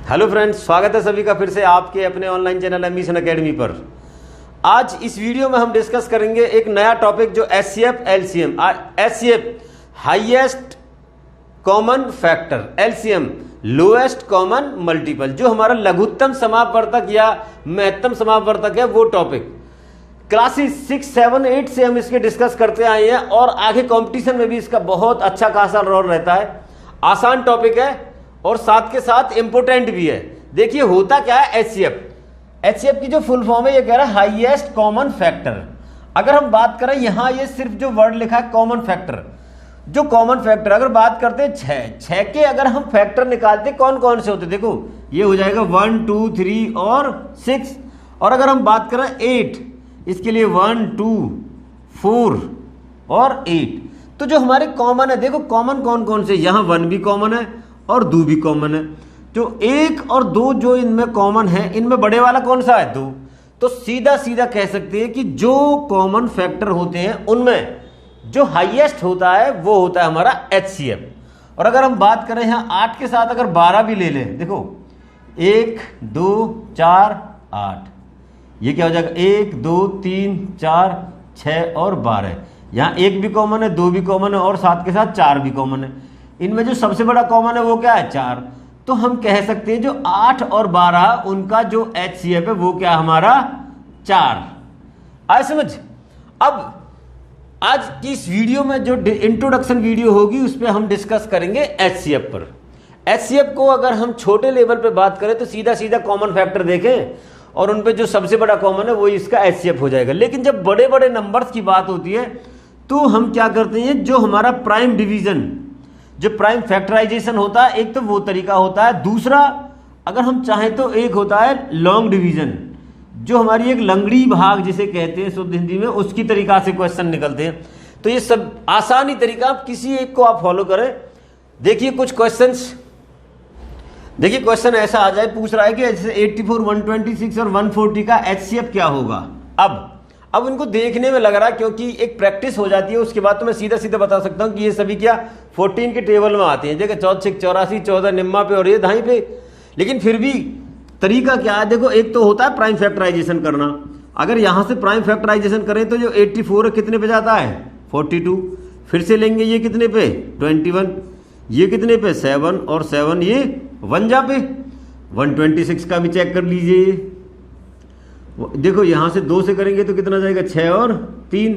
Hello friends, स्वागत है सभी का फिर से आपके अपने ऑनलाइन चैनल एम्बिशन एकेडमी पर। आज इस वीडियो में हम डिस्कस करेंगे एक नया टॉपिक जो HCF LCM. HCF highest common factor, LCM lowest common multiple, जो हमारा लघुत्तम समापवर्तक या महत्तम समापवर्तक है वो टॉपिक क्लासेस 6, 7, 8 से हम इसके डिस्कस करते आए हैं और आगे कंपटीशन में भी इसका बहुत अच्छा खासा रोल रहता है। आसान टॉपिक है और साथ के साथ इंपोर्टेंट भी है। देखिए होता क्या है, एचसीएफ की जो फुल फॉर्म है ये कह रहा है हाईएस्ट कॉमन फैक्टर। अगर हम बात करें यहाँ ये सिर्फ जो वर्ड लिखा है कॉमन फैक्टर, जो कॉमन फैक्टर अगर बात करते हैं छह के अगर हम फैक्टर निकालते कौन कौन से होते, देखो ये हो जाएगा 1, 2, 3 और 6। और अगर हम बात करें 8, इसके लिए 1, 2, 4 और 8। तो जो हमारे कॉमन है, देखो कॉमन कौन कौन से, यहाँ 1 भी कॉमन है और 2 भी कॉमन है। जो 1 और 2 जो इनमें कॉमन है, इनमें बड़े वाला कौन सा है, 2। तो सीधा सीधा कह सकते हैं कि जो कॉमन फैक्टर होते हैं उनमें जो हाईएस्ट होता है वो होता है हमारा एचसीएफ। और अगर हम बात करें यहाँ 8 के साथ अगर 12 भी ले लें, देखो 1, 2, 4, 8, ये क्या हो जाएगा 1, 2, 3, 4, 6 और 12। यहाँ 1 भी कॉमन है, 2 भी कॉमन है और साथ के साथ 4 भी कॉमन है। इनमें जो सबसे बड़ा कॉमन है वो क्या है, 4। तो हम कह सकते हैं जो 8 और 12 उनका जो एचसीएफ है वो क्या हमारा 4। आए समझ। अब आज की इस वीडियो में जो इंट्रोडक्शन वीडियो होगी उस पर हम डिस्कस करेंगे एचसीएफ पर। एचसीएफ को अगर हम छोटे लेवल पे बात करें तो सीधा सीधा कॉमन फैक्टर देखें और उन पे जो सबसे बड़ा कॉमन है वो इसका एचसीएफ हो जाएगा। लेकिन जब बड़े बड़े नंबर्स की बात होती है तो हम क्या करते हैं, जो हमारा प्राइम डिवीजन, जो प्राइम फैक्टराइजेशन होता है, एक तो वो तरीका होता है। दूसरा अगर हम चाहें तो एक होता है लॉन्ग डिवीजन, जो हमारी एक लंगड़ी भाग जिसे कहते हैं शुद्ध हिंदी में, उसकी तरीका से क्वेश्चन निकलते हैं। तो ये सब आसानी तरीका, आप किसी एक को आप फॉलो करें। देखिए कुछ क्वेश्चंस, देखिए क्वेश्चन ऐसा आ जाए, पूछ रहा है कि जैसे 84, 126 और 140 का एचसीएफ क्या होगा। अब उनको देखने में लग रहा है क्योंकि एक प्रैक्टिस हो जाती है, उसके बाद तो मैं सीधा सीधा बता सकता हूं कि ये सभी क्या 14 के टेबल में आते हैं। देखो 14, 84, 14 निम्मा पे और ये दाई पे। लेकिन फिर भी तरीका क्या है, देखो एक तो होता है प्राइम फैक्टराइजेशन करना। अगर यहां से प्राइम फैक्टराइजेशन करें तो जो 84 है कितने पे जाता है 42। फिर से लेंगे ये कितने पे 21, ये कितने पे 7 और 7 ये 1 जा पे। 126 का भी चेक कर लीजिए। देखो यहां से 2 से करेंगे तो कितना जाएगा 6 और 3,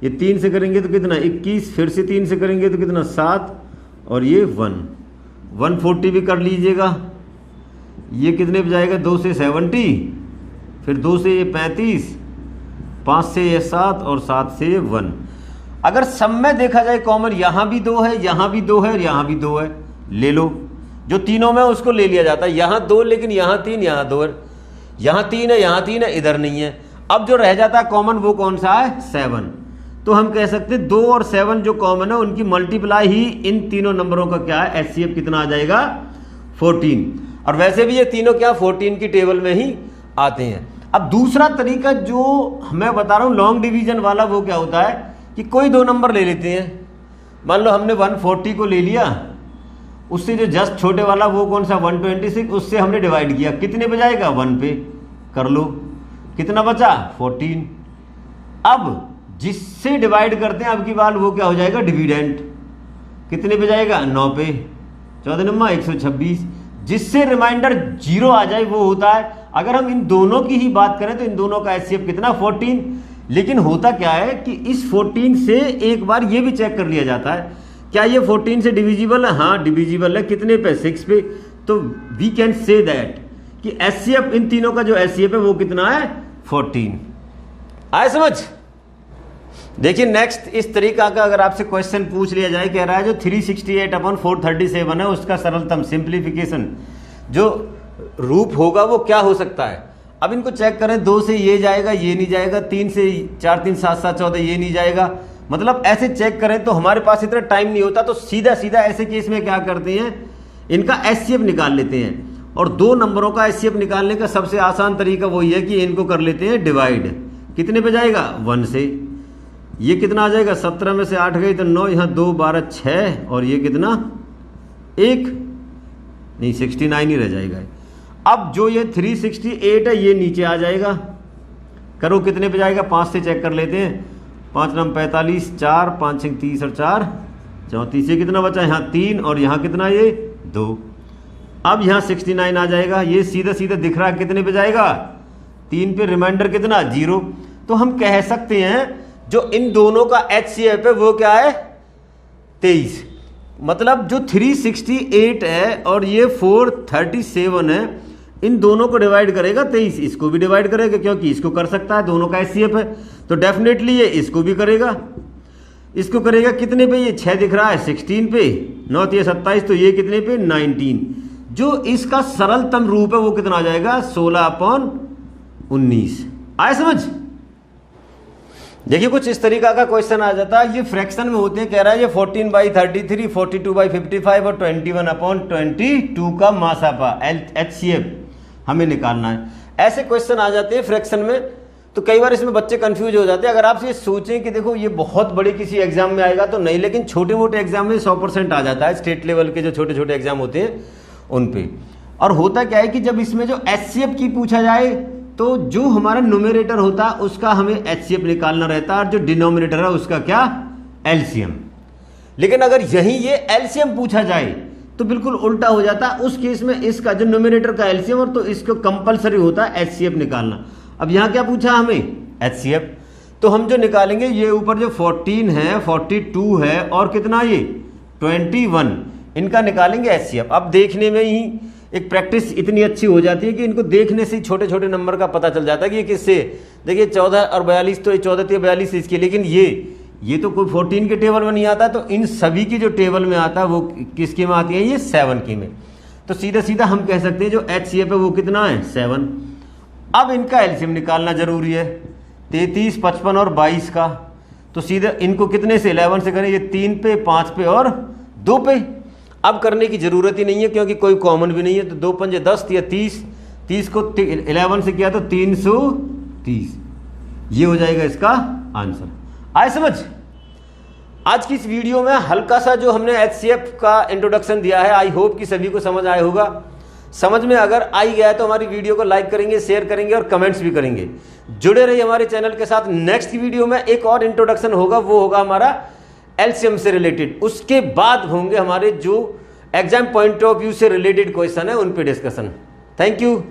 ये 3 से करेंगे तो कितना 21, फिर से 3 से करेंगे तो कितना 7 और ये 1। 140 भी कर लीजिएगा, ये कितने पे जाएगा 2 से 70, फिर 2 से ये 35, 5 से ये 7 और 7 से ये 1। अगर सब में देखा जाए कॉमन यहां भी 2 है, यहां भी 2 है और यहां भी 2 है, ले लो। जो तीनों में उसको ले लिया जाता है। यहां 2 लेकिन यहां 3, यहां 2 है, यहां 3 है, यहां 3 है, इधर नहीं है। अब जो रह जाता है कॉमन वो कौन सा है 7। तो हम कह सकते हैं 2 और 7 जो कॉमन है उनकी मल्टीप्लाई ही इन तीनों नंबरों का क्या है एचसीएफ कितना आ जाएगा 14। और वैसे भी ये तीनों क्या 14 की टेबल में ही आते हैं। अब दूसरा तरीका जो मैं बता रहा हूं लॉन्ग डिवीजन वाला, वो क्या होता है कि कोई 2 नंबर ले लेते हैं। मान लो हमने 140 को ले लिया, उससे जो जस्ट छोटे वाला वो कौन सा 126, उससे हमने डिवाइड किया, कितने पे जाएगा 1 पे, कर लो कितना बचा 14। अब जिससे डिवाइड करते हैं अब की बार वो क्या हो जाएगा डिविडेंट, कितने पे जाएगा 9 पे, 14 नंबर 126। जिससे रिमाइंडर 0 आ जाए वो होता है। अगर हम इन दोनों की ही बात करें तो इन दोनों का एचसीएफ कितना 14। लेकिन होता क्या है कि इस 14 से एक बार ये भी चेक कर लिया जाता है क्या ये 14 से डिविजिबल है, हाँ डिविजिबल है, कितने पे 6 पे। तो वी कैन से दैट कि एचसीएफ इन तीनों का जो एचसीएफ है वो कितना है 14। आए समझ। देखिए नेक्स्ट इस तरीका का अगर आपसे क्वेश्चन पूछ लिया जाए, कह रहा है जो 368/437 है उसका सरलतम सिंप्लीफिकेशन जो रूप होगा वो क्या हो सकता है। अब इनको चेक करें, 2 से ये जाएगा, ये नहीं जाएगा, 3 से 4, 3, 7, 7, 14 ये नहीं जाएगा। मतलब ऐसे चेक करें तो हमारे पास इतना टाइम नहीं होता, तो सीधा सीधा ऐसे केस में क्या करते हैं इनका एचसीएफ निकाल लेते हैं। और 2 नंबरों का एचसीएफ निकालने का सबसे आसान तरीका वही है कि इनको कर लेते हैं डिवाइड। कितने पे जाएगा 1 से, ये कितना आ जाएगा 17 में से 8 गई तो 9, यहाँ 2, 12, 6 और ये कितना 1 नहीं 69 ही रह जाएगा। अब जो ये 368 है ये नीचे आ जाएगा, करो कितने पे जाएगा, 5 से चेक कर लेते हैं। 5 नम 45, 4 5 6 30 और 4 34, ये कितना बचा, यहाँ 3 और यहाँ कितना, ये 2। अब यहाँ 69 आ जाएगा, ये सीधा सीधा दिख रहा है कितने पे जाएगा, 3 पे, रिमाइंडर कितना, 0। तो हम कह सकते हैं जो इन दोनों का HCF है वो क्या है, 23। मतलब जो 368 है और ये 437 है, इन दोनों को डिवाइड करेगा 23, इसको भी डिवाइड करेगा क्योंकि इसको कर सकता है, दोनों का HCF है, तो डेफिनेटली ये इसको भी करेगा। इसको करेगा कितने पे, ये 6 दिख रहा है, 16 पे, 9 3 27, तो ये कितने पे, 19। जो इसका सरलतम रूप है वो कितना आ जाएगा, 16/19। आए समझ। देखिए कुछ इस तरीका का क्वेश्चन आ जाता है, ये फ्रैक्शन में होते हैं, कह रहा है ये 14/33, 42/55 और 21/22 का मासापा HCF हमें निकालना है। ऐसे क्वेश्चन आ जाते हैं फ्रैक्शन में, तो कई बार इसमें बच्चे कंफ्यूज हो जाते हैं। अगर आप ये सोचें कि देखो ये बहुत बड़े किसी एग्जाम में आएगा तो नहीं, लेकिन छोटे मोटे एग्जाम में 100% आ जाता है, स्टेट लेवल के जो छोटे छोटे एग्जाम होते हैं उन पे। और होता क्या है कि जब इसमें जो HCF की पूछा जाए तो जो हमारा न्यूमरेटर होता है उसका हमें HCF निकालना रहता है और जो डिनोमिनेटर है उसका क्या, LCM। लेकिन अगर यही ये LCM पूछा जाए तो बिल्कुल उल्टा हो जाता है, उस केस में इसका जो न्यूमरेटर का LCM और तो इसको कंपलसरी होता है HCF निकालना। अब यहाँ क्या पूछा हमें, HCF, तो हम जो निकालेंगे ये ऊपर जो 14 है, 42 है और कितना ये 21, इनका निकालेंगे HCF। अब देखने में ही एक प्रैक्टिस इतनी अच्छी हो जाती है कि इनको देखने से छोटे छोटे नंबर का पता चल जाता है कि ये किससे, देखिए 14 और 42, तो ये 14 3 42 इसके, लेकिन ये तो कोई 14 के टेबल में नहीं आता, तो इन सभी की जो टेबल में आता है वो किसके में आती है, ये 7 की में। तो सीधा सीधा हम कह सकते हैं जो HCF है वो कितना है, 7। अब इनका LCM निकालना जरूरी है, 33, 55 और 22 का। तो सीधा इनको कितने से, 11 से करें, ये 3 पे, 5 पे और 2 पे। अब करने की जरूरत ही नहीं है क्योंकि कोई कॉमन भी नहीं है, तो 2 पंजे 10 या 30, 30 को 11 से किया तो 330, ये हो जाएगा इसका आंसर। आए समझ। आज की इस वीडियो में हल्का सा जो हमने HCF का इंट्रोडक्शन दिया है, आई होप कि सभी को समझ आया होगा। समझ में अगर आई गया तो हमारी वीडियो को लाइक करेंगे, शेयर करेंगे और कमेंट्स भी करेंगे। जुड़े रहिए हमारे चैनल के साथ। नेक्स्ट वीडियो में एक और इंट्रोडक्शन होगा, वो होगा हमारा LCM से रिलेटेड। उसके बाद होंगे हमारे जो एग्जाम पॉइंट ऑफ व्यू से रिलेटेड क्वेश्चन है उन पे डिस्कशन। Thank you.